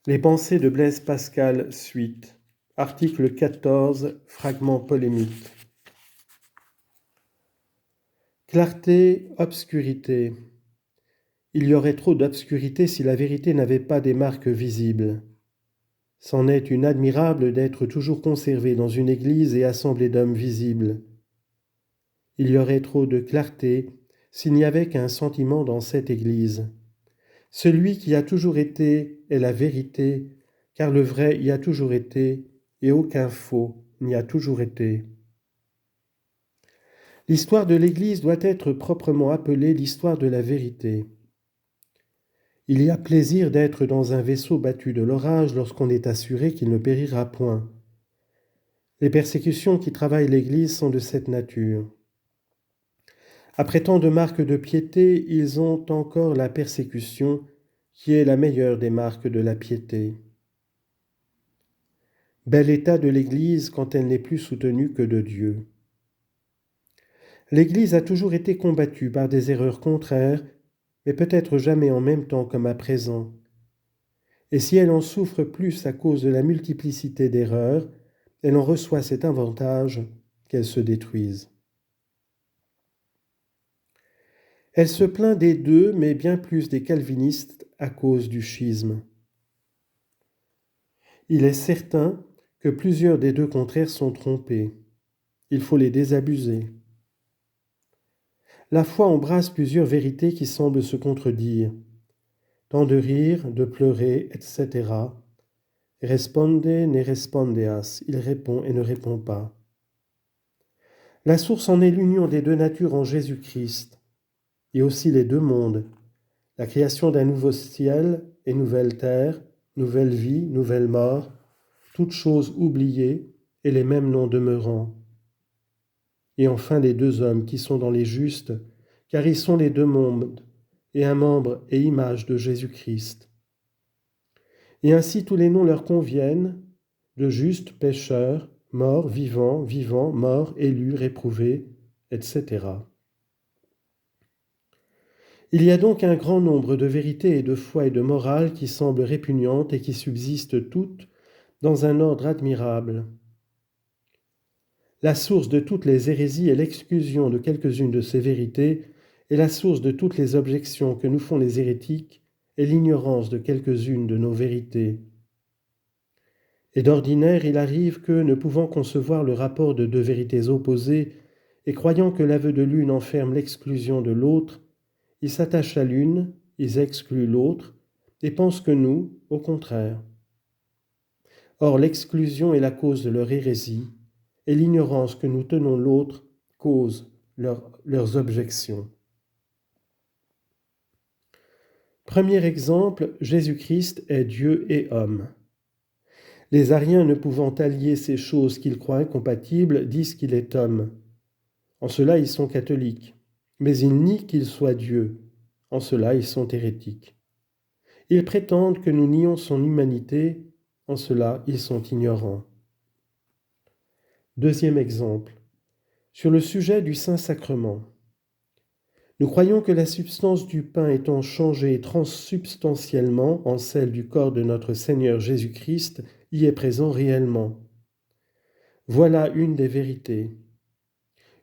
Les pensées de Blaise Pascal, suite. Article 14, fragment polémique. Clarté, obscurité. Il y aurait trop d'obscurité si la vérité n'avait pas des marques visibles. C'en est une admirable d'être toujours conservée dans une église et assemblée d'hommes visibles. Il y aurait trop de clarté s'il n'y avait qu'un sentiment dans cette église. Celui qui a toujours été est la vérité, car le vrai y a toujours été, et aucun faux n'y a toujours été. L'histoire de l'Église doit être proprement appelée l'histoire de la vérité. Il y a plaisir d'être dans un vaisseau battu de l'orage lorsqu'on est assuré qu'il ne périra point. Les persécutions qui travaillent l'Église sont de cette nature. Après tant de marques de piété, ils ont encore la persécution, qui est la meilleure des marques de la piété. Bel état de l'Église quand elle n'est plus soutenue que de Dieu. L'Église a toujours été combattue par des erreurs contraires, mais peut-être jamais en même temps comme à présent. Et si elle en souffre plus à cause de la multiplicité d'erreurs, elle en reçoit cet avantage qu'elle se détruise. Elle se plaint des deux, mais bien plus des calvinistes à cause du schisme. Il est certain que plusieurs des deux contraires sont trompés. Il faut les désabuser. La foi embrasse plusieurs vérités qui semblent se contredire. Tant de rire, de pleurer, etc. Responde ne respondeas, il répond et ne répond pas. La source en est l'union des deux natures en Jésus-Christ, et aussi les deux mondes, la création d'un nouveau ciel et nouvelle terre, nouvelle vie, nouvelle mort, toutes choses oubliées et les mêmes noms demeurant. Et enfin les deux hommes qui sont dans les justes, car ils sont les deux mondes, et un membre et image de Jésus-Christ. Et ainsi tous les noms leur conviennent, de justes, pécheurs, morts, vivants, vivants, morts, élus, réprouvés, etc. Il y a donc un grand nombre de vérités et de foi et de morale qui semblent répugnantes et qui subsistent toutes dans un ordre admirable. La source de toutes les hérésies est l'exclusion de quelques-unes de ces vérités, et la source de toutes les objections que nous font les hérétiques est l'ignorance de quelques-unes de nos vérités. Et d'ordinaire, il arrive que, ne pouvant concevoir le rapport de deux vérités opposées, et croyant que l'aveu de l'une enferme l'exclusion de l'autre, ils s'attachent à l'une, ils excluent l'autre, et pensent que nous, au contraire. Or, l'exclusion est la cause de leur hérésie, et l'ignorance que nous tenons l'autre cause leurs objections. Premier exemple, Jésus-Christ est Dieu et homme. Les Ariens, ne pouvant allier ces choses qu'ils croient incompatibles, disent qu'il est homme. En cela, ils sont catholiques. Mais ils nient qu'il soit Dieu. En cela, ils sont hérétiques. Ils prétendent que nous nions son humanité. En cela, ils sont ignorants. Deuxième exemple. Sur le sujet du Saint-Sacrement. Nous croyons que la substance du pain étant changée transsubstantiellement en celle du corps de notre Seigneur Jésus-Christ, y est présent réellement. Voilà une des vérités.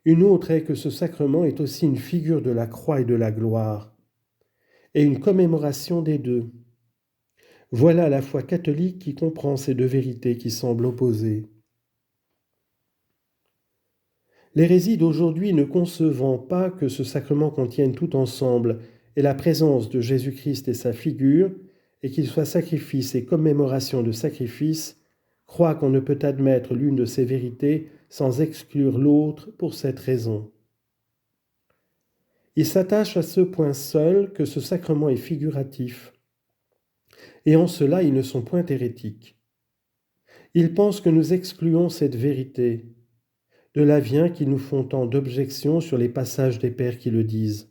Une autre est que ce sacrement est aussi une figure de la croix et de la gloire, et une commémoration des deux. Voilà la foi catholique qui comprend ces deux vérités qui semblent opposées. L'hérésie d'aujourd'hui, ne concevant pas que ce sacrement contienne tout ensemble et la présence de Jésus-Christ et sa figure, et qu'il soit sacrifice et commémoration de sacrifice, croit qu'on ne peut admettre l'une de ces vérités sans exclure l'autre pour cette raison. Il s'attache à ce point seul que ce sacrement est figuratif, et en cela ils ne sont point hérétiques. Ils pensent que nous excluons cette vérité. De là vient qu'ils nous font tant d'objections sur les passages des pères qui le disent.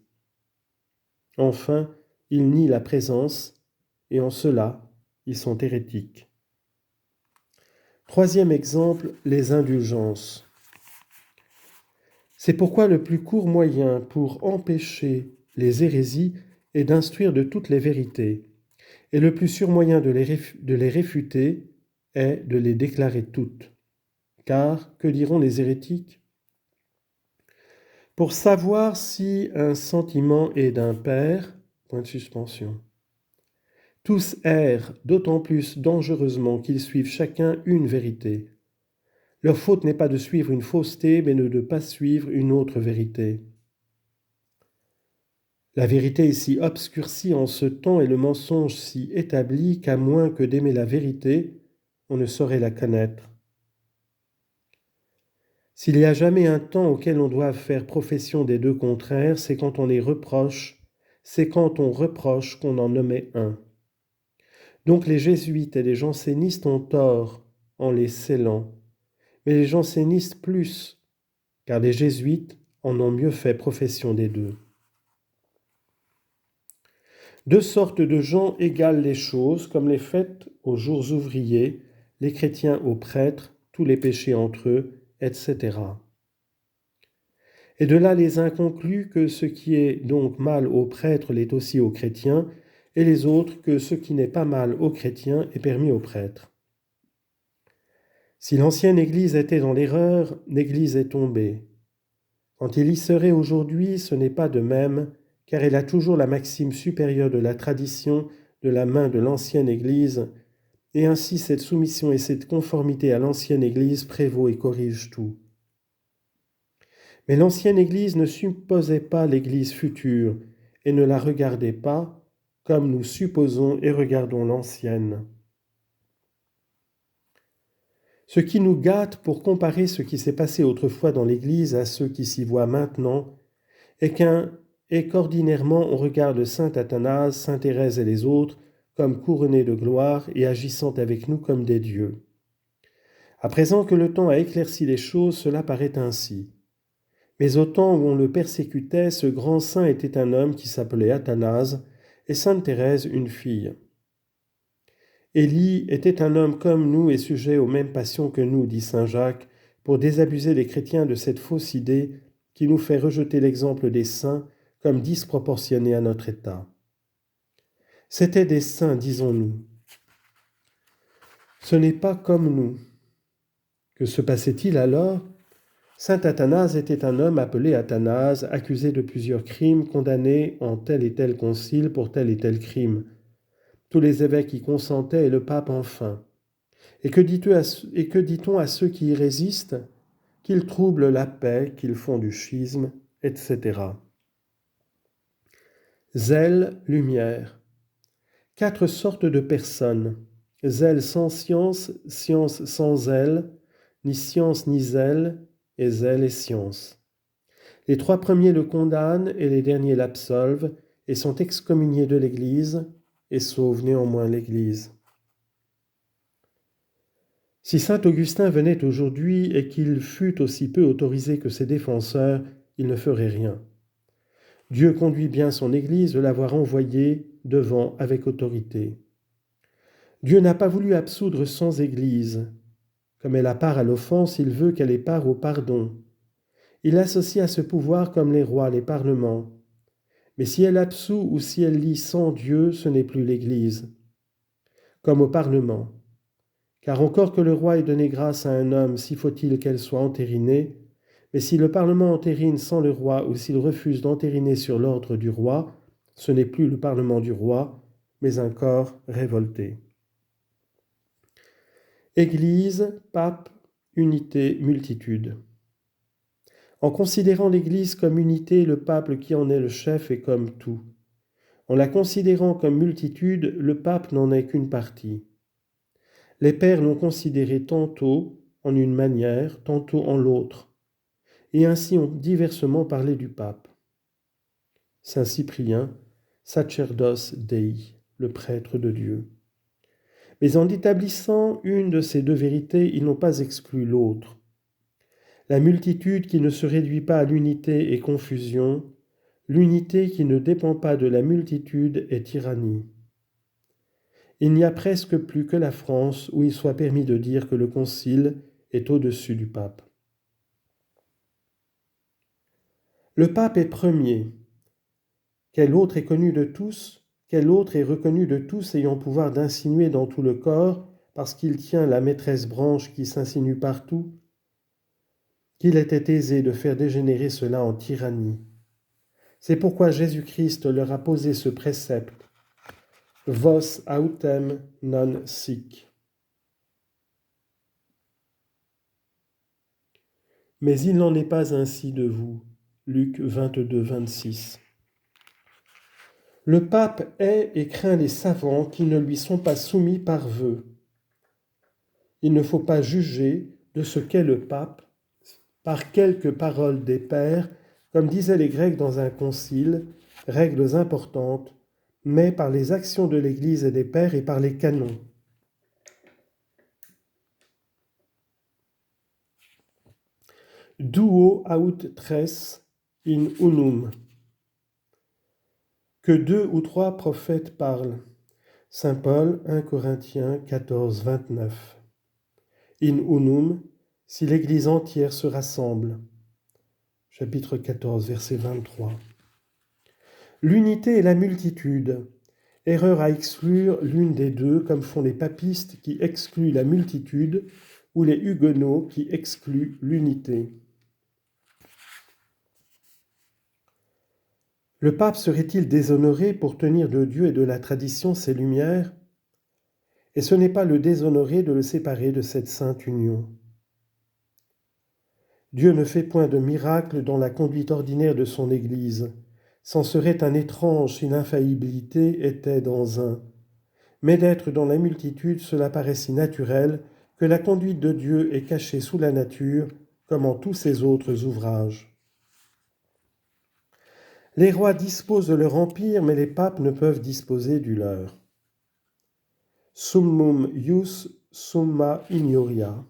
Enfin, ils nient la présence, et en cela, ils sont hérétiques. Troisième exemple, les indulgences. C'est pourquoi le plus court moyen pour empêcher les hérésies est d'instruire de toutes les vérités, Et le plus sûr moyen de les réfuter est de les déclarer toutes. Car, que diront les hérétiques ? Pour savoir si un sentiment est d'un père, point de suspension. Tous errent d'autant plus dangereusement qu'ils suivent chacun une vérité. Leur faute n'est pas de suivre une fausseté, mais de ne pas suivre une autre vérité. La vérité est si obscurcie en ce temps et le mensonge si établi qu'à moins que d'aimer la vérité, on ne saurait la connaître. S'il y a jamais un temps auquel on doit faire profession des deux contraires, c'est quand on reproche qu'on en nommait un. Donc les jésuites et les jansénistes ont tort en les scellant, mais les jansénistes plus, car les jésuites en ont mieux fait profession des deux. Deux sortes de gens égalent les choses, comme les fêtes aux jours ouvriers, les chrétiens aux prêtres, tous les péchés entre eux, etc. Et de là les uns concluent que ce qui est donc mal aux prêtres l'est aussi aux chrétiens, et les autres que ce qui n'est pas mal aux chrétiens est permis aux prêtres. Si l'ancienne Église était dans l'erreur, l'Église est tombée. Quand il y serait aujourd'hui, ce n'est pas de même, car elle a toujours la maxime supérieure de la tradition de la main de l'ancienne Église, et ainsi cette soumission et cette conformité à l'ancienne Église prévaut et corrige tout. Mais l'ancienne Église ne supposait pas l'Église future et ne la regardait pas comme nous supposons et regardons l'ancienne. Ce qui nous gâte pour comparer ce qui s'est passé autrefois dans l'Église à ce qui s'y voit maintenant est qu'ordinairement on regarde saint Athanase, saint Thérèse et les autres comme couronnés de gloire et agissant avec nous comme des dieux. À présent que le temps a éclairci les choses, cela paraît ainsi. Mais au temps où on le persécutait, ce grand saint était un homme qui s'appelait Athanase et sainte Thérèse une fille. Élie était un homme comme nous et sujet aux mêmes passions que nous, dit saint Jacques, pour désabusé les chrétiens de cette fausse idée qui nous fait rejeter l'exemple des saints comme disproportionné à notre état. C'étaient des saints, disons-nous. Ce n'est pas comme nous. Que se passait-il alors ? Saint Athanase était un homme appelé Athanase, accusé de plusieurs crimes, condamné en tel et tel concile pour tel et tel crime. Tous les évêques y consentaient et le pape enfin. Et que dit-on à ceux qui y résistent ? Qu'ils troublent la paix, qu'ils font du schisme, etc. Zèle, lumière. 4 sortes de personnes. Zèle sans science, science sans zèle, ni science ni zèle, et zèle et science. Les 3 premiers le condamnent et les derniers l'absolvent et sont excommuniés de l'Église et sauvent néanmoins l'Église. Si saint Augustin venait aujourd'hui et qu'il fût aussi peu autorisé que ses défenseurs, il ne ferait rien. Dieu conduit bien son Église de l'avoir envoyée devant avec autorité. Dieu n'a pas voulu absoudre sans Église. Comme elle a part à l'offense, il veut qu'elle ait part au pardon. Il associe à ce pouvoir comme les rois, les parlements. Mais si elle absout ou si elle lie sans Dieu, ce n'est plus l'Église. Comme au Parlement. Car encore que le roi ait donné grâce à un homme, si faut-il qu'elle soit entérinée, mais si le Parlement entérine sans le roi ou s'il refuse d'entériner sur l'ordre du roi, ce n'est plus le Parlement du roi, mais un corps révolté. Église, pape, unité, multitude. En considérant l'Église comme unité, le pape qui en est le chef est comme tout. En la considérant comme multitude, le pape n'en est qu'une partie. Les pères l'ont considéré tantôt en une manière, tantôt en l'autre, et ainsi ont diversement parlé du pape. Saint Cyprien, sacerdos Dei, le prêtre de Dieu. Mais en établissant une de ces deux vérités, ils n'ont pas exclu l'autre. La multitude qui ne se réduit pas à l'unité est confusion, l'unité qui ne dépend pas de la multitude est tyrannie. Il n'y a presque plus que la France où il soit permis de dire que le concile est au-dessus du pape. Le pape est premier. Quel autre est connu de tous ? quel autre est reconnu de tous ayant pouvoir d'insinuer dans tout le corps, parce qu'il tient la maîtresse branche qui s'insinue partout? Qu'il était aisé de faire dégénérer cela en tyrannie. C'est pourquoi Jésus-Christ leur a posé ce précepte: Vos autem non sic. Mais il n'en est pas ainsi de vous. Luc 22, 26. Le pape hait et craint les savants qui ne lui sont pas soumis par vœu. Il ne faut pas juger de ce qu'est le pape par quelques paroles des pères, comme disaient les Grecs dans un concile, règles importantes, mais par les actions de l'Église et des pères et par les canons. Duo aut tres in unum. Que 2 ou 3 prophètes parlent. Saint Paul, 1 Corinthiens 14, 29. In unum, si l'Église entière se rassemble. Chapitre 14, verset 23. L'unité et la multitude. Erreur à exclure l'une des deux, comme font les papistes qui excluent la multitude ou les huguenots qui excluent l'unité. Le pape serait-il déshonoré pour tenir de Dieu et de la tradition ses lumières? Et ce n'est pas le déshonorer de le séparer de cette sainte union. Dieu ne fait point de miracle dans la conduite ordinaire de son Église. C'en serait un étrange si l'infaillibilité était dans un. Mais d'être dans la multitude, cela paraît si naturel que la conduite de Dieu est cachée sous la nature, comme en tous ses autres ouvrages. Les rois disposent de leur empire, mais les papes ne peuvent disposer du leur. Summum ius summa ignoria.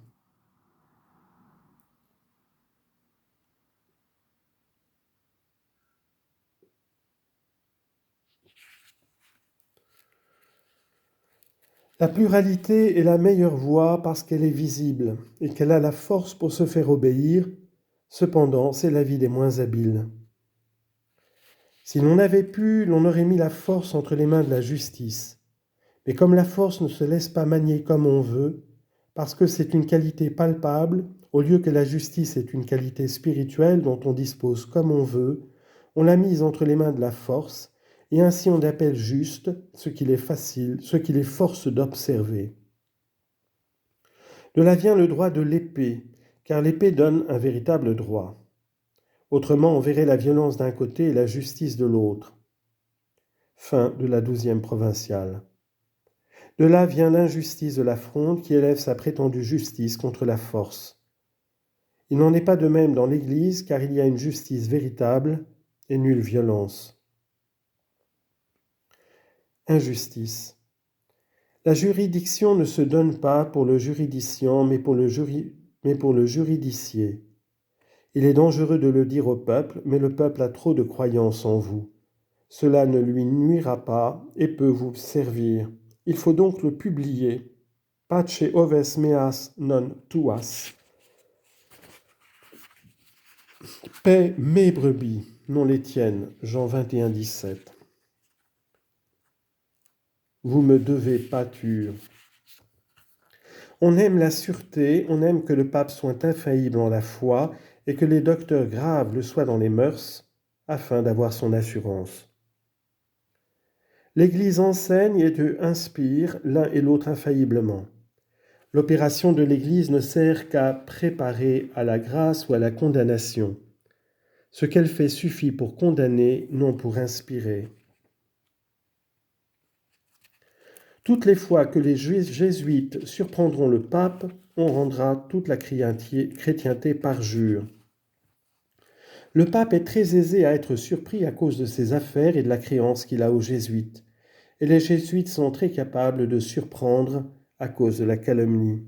La pluralité est la meilleure voie parce qu'elle est visible et qu'elle a la force pour se faire obéir. Cependant, c'est la vie des moins habiles. Si l'on avait pu, l'on aurait mis la force entre les mains de la justice. Mais comme la force ne se laisse pas manier comme on veut, parce que c'est une qualité palpable, au lieu que la justice est une qualité spirituelle dont on dispose comme on veut, on l'a mise entre les mains de la force, et ainsi on appelle juste ce qu'il est facile, ce qu'il est force d'observer. De là vient le droit de l'épée, car l'épée donne un véritable droit. Autrement, on verrait la violence d'un côté et la justice de l'autre. Fin de la 12e provinciale. De là vient l'injustice de la fronde qui élève sa prétendue justice contre la force. Il n'en est pas de même dans l'Église, car il y a une justice véritable et nulle violence. Injustice. La juridiction ne se donne pas pour le juridicien, mais pour le juridicier. Il est dangereux de le dire au peuple, mais le peuple a trop de croyance en vous. Cela ne lui nuira pas et peut vous servir. Il faut donc le publier. Pace oves meas non tuas. Paix mes brebis, non les tiennes. Jean 21, 17. Vous me devez pâture. On aime la sûreté, on aime que le pape soit infaillible en la foi et que les docteurs graves le soient dans les mœurs, afin d'avoir son assurance. L'Église enseigne et Dieu inspire l'un et l'autre infailliblement. L'opération de l'Église ne sert qu'à préparer à la grâce ou à la condamnation. Ce qu'elle fait suffit pour condamner, non pour inspirer. Toutes les fois que les jésuites surprendront le pape, on rendra toute la chrétienté parjure. Le pape est très aisé à être surpris à cause de ses affaires et de la créance qu'il a aux jésuites. Et les jésuites sont très capables de surprendre à cause de la calomnie.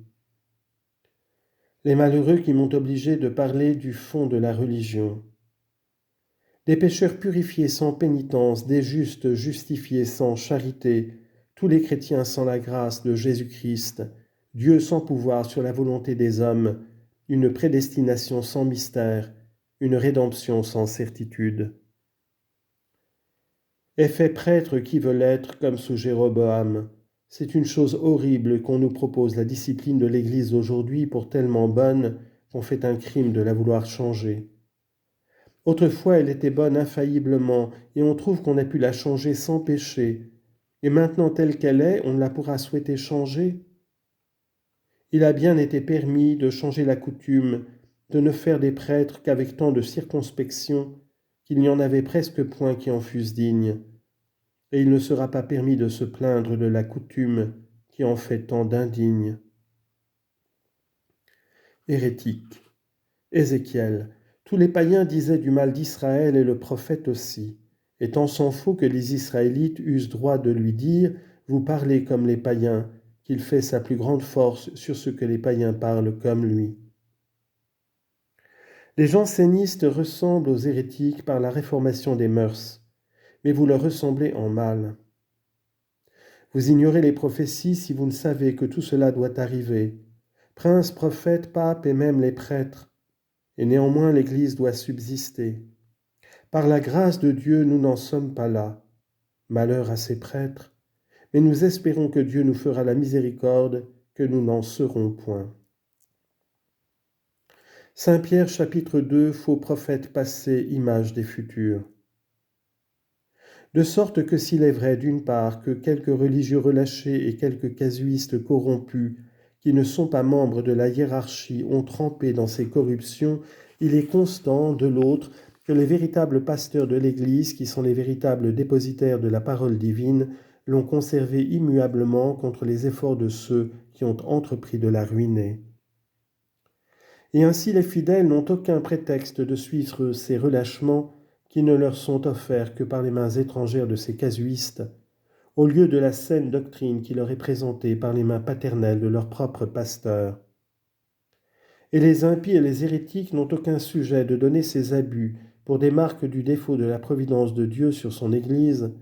Les malheureux qui m'ont obligé de parler du fond de la religion. Des pécheurs purifiés sans pénitence, des justes justifiés sans charité, tous les chrétiens sans la grâce de Jésus-Christ, Dieu sans pouvoir sur la volonté des hommes, une prédestination sans mystère, une rédemption sans certitude. est fait prêtre qui veut l'être comme sous Jéroboam. C'est une chose horrible qu'on nous propose la discipline de l'Église d'aujourd'hui pour tellement bonne qu'on fait un crime de la vouloir changer. Autrefois, elle était bonne infailliblement, et on trouve qu'on a pu la changer sans péché. Et maintenant, telle qu'elle est, on ne la pourra souhaiter changer. Il a bien été permis de changer la coutume, de ne faire des prêtres qu'avec tant de circonspection qu'il n'y en avait presque point qui en fussent dignes. Et il ne sera pas permis de se plaindre de la coutume qui en fait tant d'indignes. Hérétique. Ézéchiel. Tous les païens disaient du mal d'Israël et le prophète aussi. Et tant s'en faut que les Israélites eussent droit de lui dire « Vous parlez comme les païens », qu'il fait sa plus grande force sur ce que les païens parlent comme lui. Les jansénistes ressemblent aux hérétiques par la réformation des mœurs, mais vous leur ressemblez en mal. Vous ignorez les prophéties si vous ne savez que tout cela doit arriver. Princes, prophètes, papes et même les prêtres. Et néanmoins l'Église doit subsister. Par la grâce de Dieu, nous n'en sommes pas là. Malheur à ces prêtres. Mais nous espérons que Dieu nous fera la miséricorde, que nous n'en serons point. Saint Pierre chapitre 2, faux prophètes passés, image des futurs. De sorte que s'il est vrai d'une part que quelques religieux relâchés et quelques casuistes corrompus, qui ne sont pas membres de la hiérarchie, ont trempé dans ces corruptions, il est constant, de l'autre, que les véritables pasteurs de l'Église, qui sont les véritables dépositaires de la parole divine, l'ont conservée immuablement contre les efforts de ceux qui ont entrepris de la ruiner. Et ainsi les fidèles n'ont aucun prétexte de suivre ces relâchements qui ne leur sont offerts que par les mains étrangères de ces casuistes, au lieu de la saine doctrine qui leur est présentée par les mains paternelles de leurs propres pasteurs. Et les impies et les hérétiques n'ont aucun sujet de donner ces abus pour des marques du défaut de la providence de Dieu sur son Église,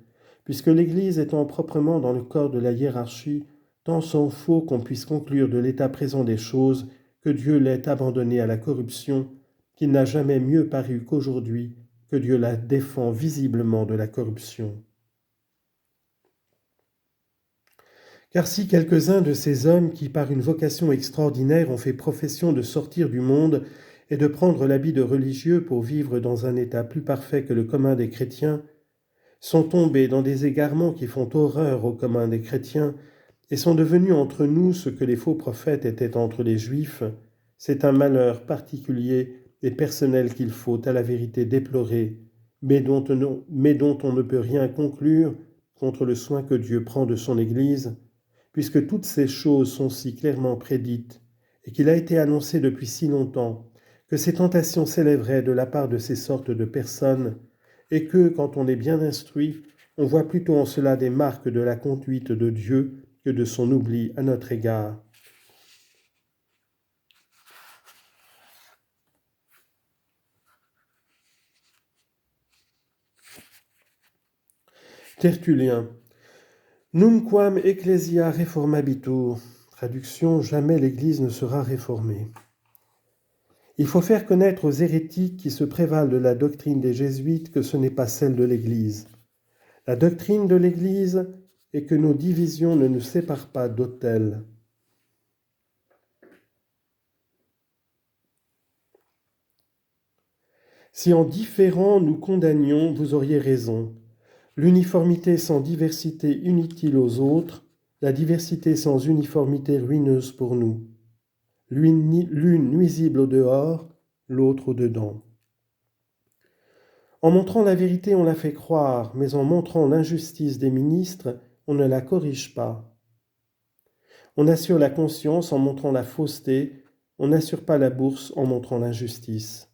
puisque l'Église étant proprement dans le corps de la hiérarchie, tant s'en faut qu'on puisse conclure de l'état présent des choses que Dieu l'ait abandonnée à la corruption, qu'il n'a jamais mieux paru qu'aujourd'hui que Dieu la défend visiblement de la corruption. Car si quelques-uns de ces hommes qui, par une vocation extraordinaire, ont fait profession de sortir du monde et de prendre l'habit de religieux pour vivre dans un état plus parfait que le commun des chrétiens, sont tombés dans des égarements qui font horreur au commun des chrétiens et sont devenus entre nous ce que les faux prophètes étaient entre les Juifs, c'est un malheur particulier et personnel qu'il faut à la vérité déplorer, mais dont on ne peut rien conclure contre le soin que Dieu prend de son Église, puisque toutes ces choses sont si clairement prédites et qu'il a été annoncé depuis si longtemps que ces tentations s'élèveraient de la part de ces sortes de personnes et que, quand on est bien instruit, on voit plutôt en cela des marques de la conduite de Dieu que de son oubli à notre égard. Tertullien. Numquam ecclesia reformabitur. Traduction, jamais l'Église ne sera réformée. Il faut faire connaître aux hérétiques qui se prévalent de la doctrine des jésuites que ce n'est pas celle de l'Église. La doctrine de l'Église est que nos divisions ne nous séparent pas d'autel. Si en différant nous condamnions, vous auriez raison. L'uniformité sans diversité inutile aux autres, la diversité sans uniformité ruineuse pour nous. L'une nuisible au dehors, l'autre au dedans. En montrant la vérité, on la fait croire, mais en montrant l'injustice des ministres, on ne la corrige pas. On assure la conscience en montrant la fausseté, on n'assure pas la bourse en montrant l'injustice.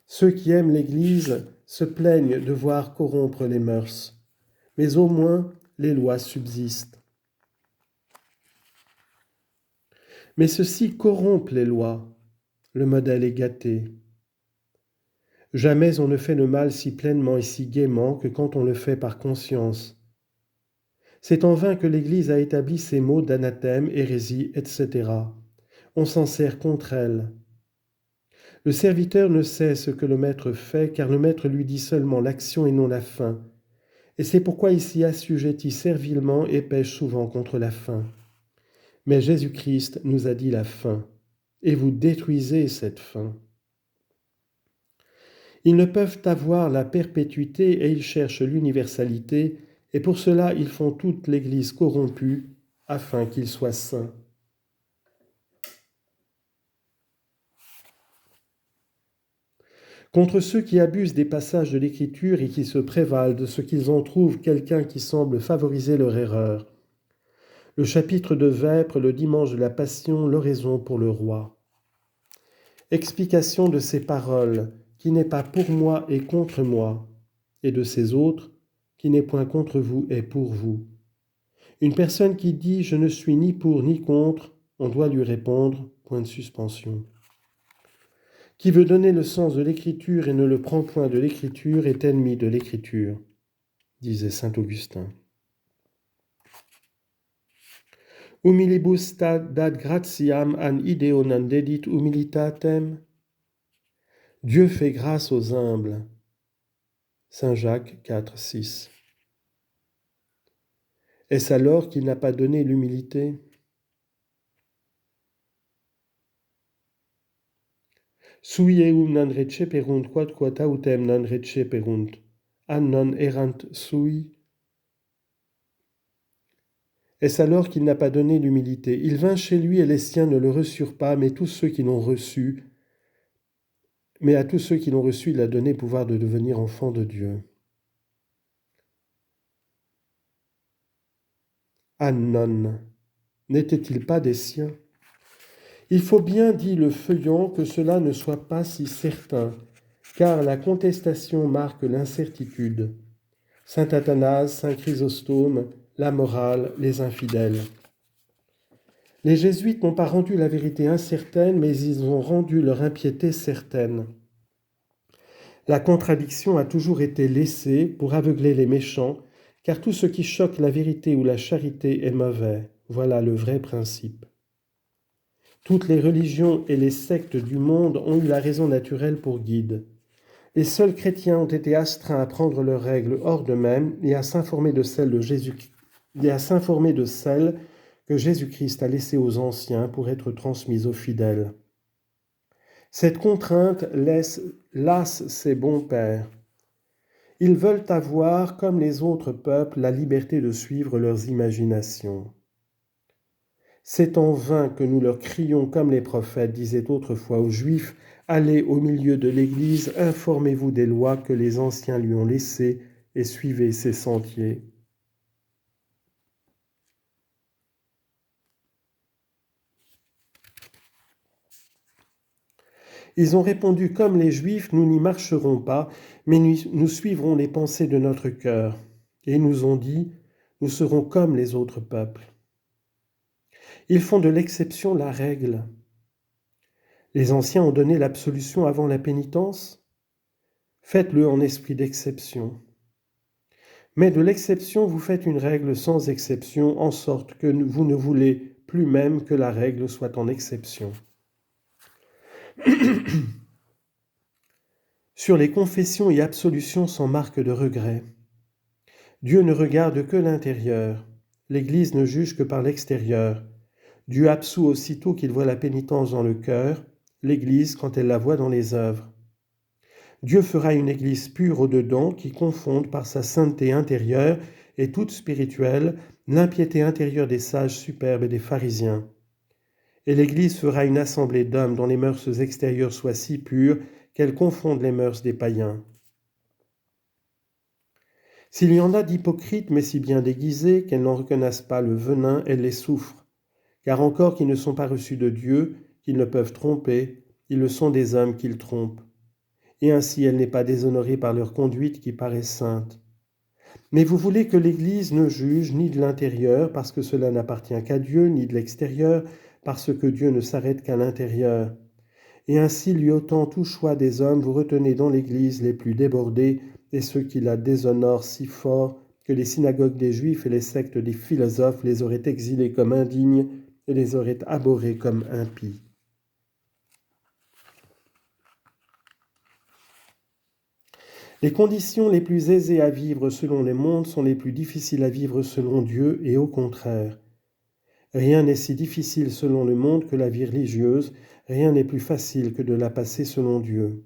Ceux qui aiment l'Église se plaignent de voir corrompre les mœurs, mais au moins les lois subsistent. Mais ceux-ci corrompent les lois, le modèle est gâté. Jamais on ne fait le mal si pleinement et si gaiement que quand on le fait par conscience. C'est en vain que l'Église a établi ces mots d'anathème, hérésie, etc. On s'en sert contre elle. Le serviteur ne sait ce que le maître fait, car le maître lui dit seulement l'action et non la fin. Et c'est pourquoi il s'y assujettit servilement et pêche souvent contre la fin. Mais Jésus-Christ nous a dit la fin, et vous détruisez cette fin. Ils ne peuvent avoir la perpétuité et ils cherchent l'universalité, et pour cela ils font toute l'Église corrompue, afin qu'ils soient saints. Contre ceux qui abusent des passages de l'Écriture et qui se prévalent de ce qu'ils en trouvent quelqu'un qui semble favoriser leur erreur. Le chapitre de Vêpres, le dimanche de la Passion, l'oraison pour le roi. Explication de ces paroles, qui n'est pas pour moi et contre moi, et de ces autres, qui n'est point contre vous et pour vous. Une personne qui dit « je ne suis ni pour ni contre », on doit lui répondre « point de suspension ». Qui veut donner le sens de l'Écriture et ne le prend point de l'Écriture est ennemi de l'Écriture, disait saint Augustin. Humilibus dat gratiam an ideo non dedit humilitatem. Dieu fait grâce aux humbles. Saint Jacques 4, 6. Est-ce alors qu'il n'a pas donné l'humilité ? Sui eum non receperunt quod autem non receperunt, an non erant sui. Est-ce alors qu'il n'a pas donné l'humilité ? Il vint chez lui et les siens ne le reçurent pas, mais à tous ceux qui l'ont reçu, il a donné pouvoir de devenir enfant de Dieu. An non, n'était-il pas des siens ? Il faut bien, dit le feuillant, que cela ne soit pas si certain, car la contestation marque l'incertitude. Saint Athanase, Saint Chrysostome, la morale, les infidèles. Les jésuites n'ont pas rendu la vérité incertaine, mais ils ont rendu leur impiété certaine. La contradiction a toujours été laissée pour aveugler les méchants, car tout ce qui choque la vérité ou la charité est mauvais. Voilà le vrai principe. Toutes les religions et les sectes du monde ont eu la raison naturelle pour guide. Les seuls chrétiens ont été astreints à prendre leurs règles hors d'eux-mêmes et à s'informer de celles que Jésus-Christ a laissées aux anciens pour être transmises aux fidèles. Cette contrainte lasse ces bons pères. Ils veulent avoir, comme les autres peuples, la liberté de suivre leurs imaginations. C'est en vain que nous leur crions comme les prophètes disaient autrefois aux Juifs, « Allez au milieu de l'Église, informez-vous des lois que les anciens lui ont laissées et suivez ses sentiers. » Ils ont répondu comme les Juifs, « Nous n'y marcherons pas, mais nous suivrons les pensées de notre cœur. » Et ils nous ont dit, « Nous serons comme les autres peuples. » Ils font de l'exception la règle. Les anciens ont donné l'absolution avant la pénitence. Faites-le en esprit d'exception. Mais de l'exception, vous faites une règle sans exception, en sorte que vous ne voulez plus même que la règle soit en exception. Sur les confessions et absolutions sans marque de regret. Dieu ne regarde que l'intérieur. L'Église ne juge que par l'extérieur. Dieu absout aussitôt qu'il voit la pénitence dans le cœur, l'Église quand elle la voit dans les œuvres. Dieu fera une Église pure au-dedans qui confonde par sa sainteté intérieure et toute spirituelle l'impiété intérieure des sages superbes et des pharisiens. Et l'Église fera une assemblée d'hommes dont les mœurs extérieures soient si pures qu'elles confondent les mœurs des païens. S'il y en a d'hypocrites mais si bien déguisés qu'elles n'en reconnaissent pas le venin, elles les souffrent. Car encore qu'ils ne sont pas reçus de Dieu, qu'ils ne peuvent tromper, ils le sont des hommes qu'ils trompent. Et ainsi elle n'est pas déshonorée par leur conduite qui paraît sainte. Mais vous voulez que l'Église ne juge ni de l'intérieur, parce que cela n'appartient qu'à Dieu, ni de l'extérieur, parce que Dieu ne s'arrête qu'à l'intérieur. Et ainsi, lui ôtant tout choix des hommes, vous retenez dans l'Église les plus débordés et ceux qui la déshonorent si fort que les synagogues des Juifs et les sectes des philosophes les auraient exilés comme indignes et les auraient abhorrés comme impies. Les conditions les plus aisées à vivre selon les mondes sont les plus difficiles à vivre selon Dieu et au contraire. Rien n'est si difficile selon le monde que la vie religieuse, rien n'est plus facile que de la passer selon Dieu.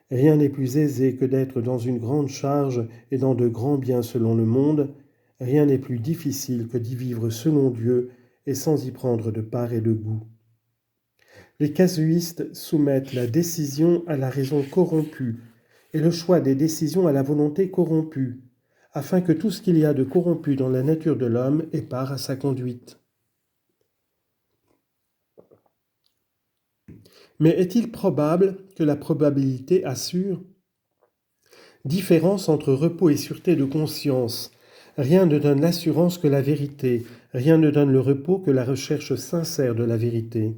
Rien n'est plus aisé que d'être dans une grande charge et dans de grands biens selon le monde, rien n'est plus difficile que d'y vivre selon Dieu et sans y prendre de part et de goût. Les casuistes soumettent la décision à la raison corrompue et le choix des décisions à la volonté corrompue, afin que tout ce qu'il y a de corrompu dans la nature de l'homme ait part à sa conduite. Mais est-il probable que la probabilité assure ? Différence entre repos et sûreté de conscience. Rien ne donne l'assurance que la vérité, rien ne donne le repos que la recherche sincère de la vérité.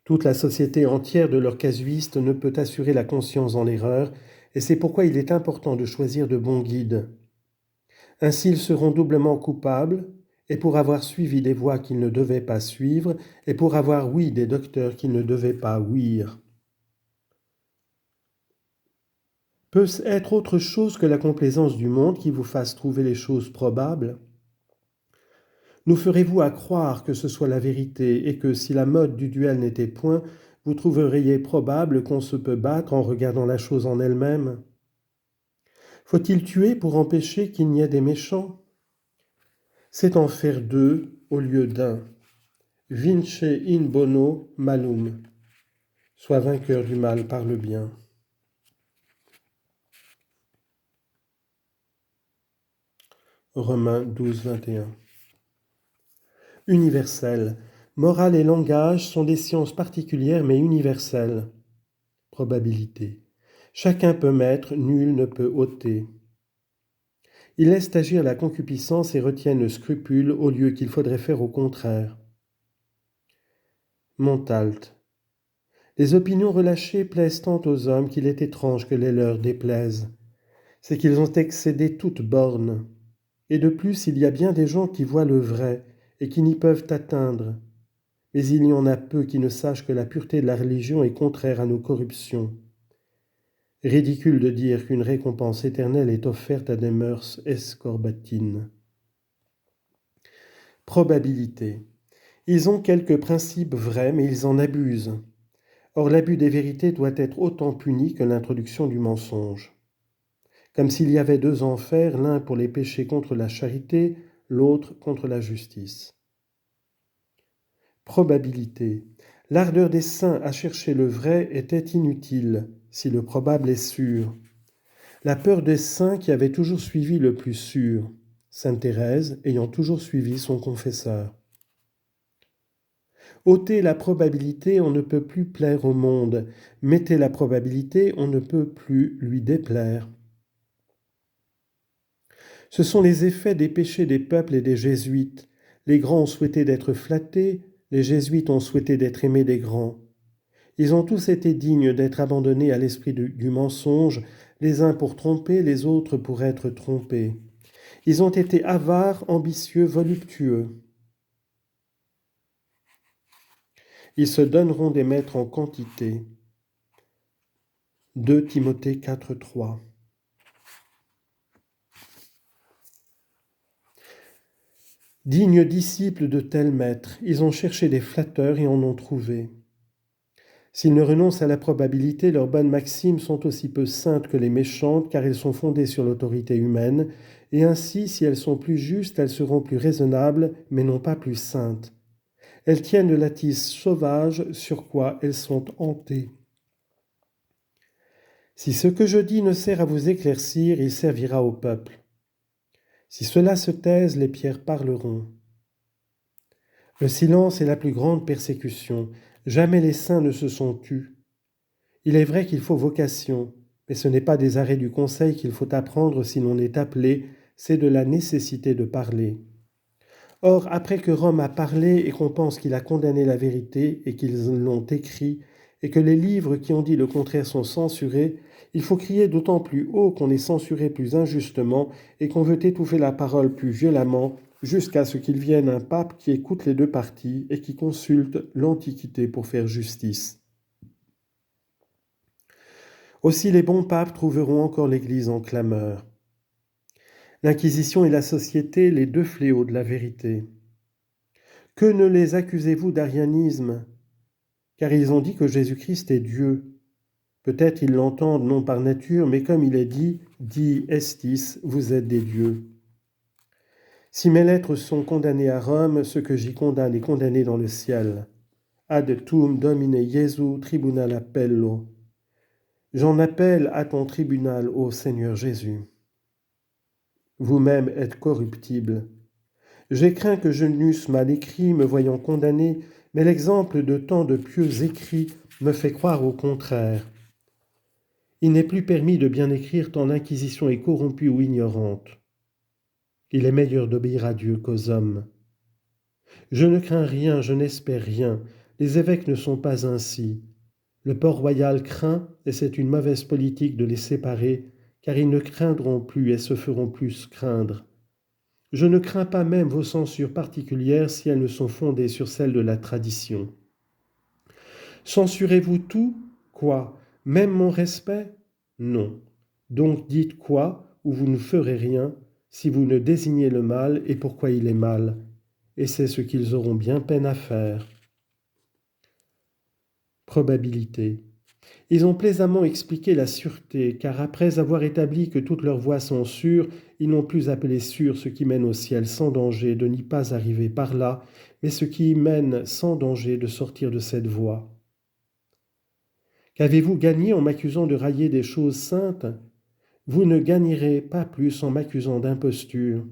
Toute la société entière de leurs casuistes ne peut assurer la conscience dans l'erreur, et c'est pourquoi il est important de choisir de bons guides. Ainsi ils seront doublement coupables, et pour avoir suivi des voies qu'ils ne devaient pas suivre, et pour avoir ouï des docteurs qu'ils ne devaient pas ouïr. Peut-ce être autre chose que la complaisance du monde qui vous fasse trouver les choses probables ? Nous ferez-vous à croire que ce soit la vérité et que si la mode du duel n'était point, vous trouveriez probable qu'on se peut battre en regardant la chose en elle-même ? Faut-il tuer pour empêcher qu'il n'y ait des méchants ? C'est en faire deux au lieu d'un. Vince in bono malum. Sois vainqueur du mal par le bien. Romains 12, 21. Universel. Morale et langage sont des sciences particulières mais universelles. Probabilité. Chacun peut mettre, nul ne peut ôter. Ils laissent agir la concupiscence et retiennent le scrupule au lieu qu'il faudrait faire au contraire. Montalt. Les opinions relâchées plaisent tant aux hommes qu'il est étrange que les leurs déplaisent. C'est qu'ils ont excédé toute borne. Et de plus, il y a bien des gens qui voient le vrai et qui n'y peuvent atteindre. Mais il y en a peu qui ne sachent que la pureté de la religion est contraire à nos corruptions. Ridicule de dire qu'une récompense éternelle est offerte à des mœurs escorbatines. Probabilité. Ils ont quelques principes vrais, mais ils en abusent. Or, l'abus des vérités doit être autant puni que l'introduction du mensonge. Comme s'il y avait deux enfers, l'un pour les péchés contre la charité, l'autre contre la justice. Probabilité. L'ardeur des saints à chercher le vrai était inutile, si le probable est sûr. La peur des saints qui avaient toujours suivi le plus sûr, sainte Thérèse ayant toujours suivi son confesseur. Ôtez la probabilité, on ne peut plus plaire au monde. Mettez la probabilité, on ne peut plus lui déplaire. Ce sont les effets des péchés des peuples et des jésuites. Les grands ont souhaité d'être flattés, les jésuites ont souhaité d'être aimés des grands. Ils ont tous été dignes d'être abandonnés à l'esprit du mensonge, les uns pour tromper, les autres pour être trompés. Ils ont été avares, ambitieux, voluptueux. Ils se donneront des maîtres en quantité. 2 Timothée 4, 3. Dignes disciples de tels maîtres, ils ont cherché des flatteurs et en ont trouvé. S'ils ne renoncent à la probabilité, leurs bonnes maximes sont aussi peu saintes que les méchantes, car elles sont fondées sur l'autorité humaine, et ainsi, si elles sont plus justes, elles seront plus raisonnables, mais non pas plus saintes. Elles tiennent de la tisse sauvage sur quoi elles sont hantées. Si ce que je dis ne sert à vous éclaircir, il servira au peuple. Si cela se taise, les pierres parleront. Le silence est la plus grande persécution. Jamais les saints ne se sont tus. Il est vrai qu'il faut vocation, mais ce n'est pas des arrêts du conseil qu'il faut apprendre si l'on est appelé, c'est de la nécessité de parler. Or, après que Rome a parlé et qu'on pense qu'il a condamné la vérité et qu'ils l'ont écrit, et que les livres qui ont dit le contraire sont censurés, il faut crier d'autant plus haut qu'on est censuré plus injustement et qu'on veut étouffer la parole plus violemment, jusqu'à ce qu'il vienne un pape qui écoute les deux parties et qui consulte l'Antiquité pour faire justice. Aussi les bons papes trouveront encore l'Église en clameur. L'Inquisition et la société, les deux fléaux de la vérité. Que ne les accusez-vous d'arianisme? Car ils ont dit que Jésus-Christ est Dieu. Peut-être ils l'entendent non par nature, mais comme il est dit, di estis, vous êtes des dieux. Si mes lettres sont condamnées à Rome, ce que j'y condamne est condamné dans le ciel. Ad tuum Domine Jesu tribunal appello. J'en appelle à ton tribunal, ô Seigneur Jésus. Vous-même êtes corruptible. J'ai craint que je n'eusse mal écrit, me voyant condamné, mais l'exemple de tant de pieux écrits me fait croire au contraire. Il n'est plus permis de bien écrire tant l'inquisition est corrompue ou ignorante. Il est meilleur d'obéir à Dieu qu'aux hommes. Je ne crains rien, je n'espère rien. Les évêques ne sont pas ainsi. Le port royal craint, et c'est une mauvaise politique de les séparer, car ils ne craindront plus et se feront plus craindre. Je ne crains pas même vos censures particulières si elles ne sont fondées sur celles de la tradition. Censurez-vous tout? Quoi? Même mon respect? Non. Donc dites quoi, ou vous ne ferez rien, si vous ne désignez le mal et pourquoi il est mal. Et c'est ce qu'ils auront bien peine à faire. Probabilité. Ils ont plaisamment expliqué la sûreté, car après avoir établi que toutes leurs voies sont sûres, ils n'ont plus appelé sûr ce qui mène au ciel sans danger de n'y pas arriver par là, mais ce qui mène sans danger de sortir de cette voie. Qu'avez-vous gagné en m'accusant de railler des choses saintes? Vous ne gagnerez pas plus en m'accusant d'imposture.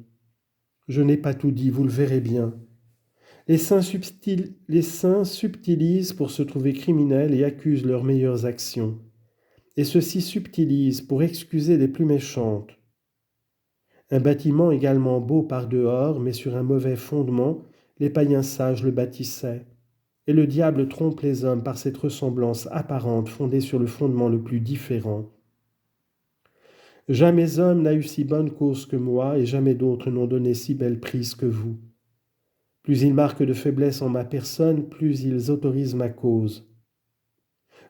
Je n'ai pas tout dit, vous le verrez bien. Les saints subtilisent pour se trouver criminels et accusent leurs meilleures actions. Et ceux-ci subtilisent pour excuser les plus méchantes. Un bâtiment également beau par dehors, mais sur un mauvais fondement, les païens sages le bâtissaient. Et le diable trompe les hommes par cette ressemblance apparente fondée sur le fondement le plus différent. Jamais homme n'a eu si bonne cause que moi, et jamais d'autres n'ont donné si belle prise que vous. Plus ils marquent de faiblesse en ma personne, plus ils autorisent ma cause.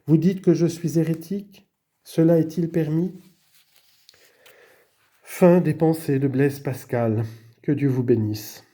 Vous dites que je suis hérétique? Cela est-il permis? Fin des pensées de Blaise Pascal. Que Dieu vous bénisse.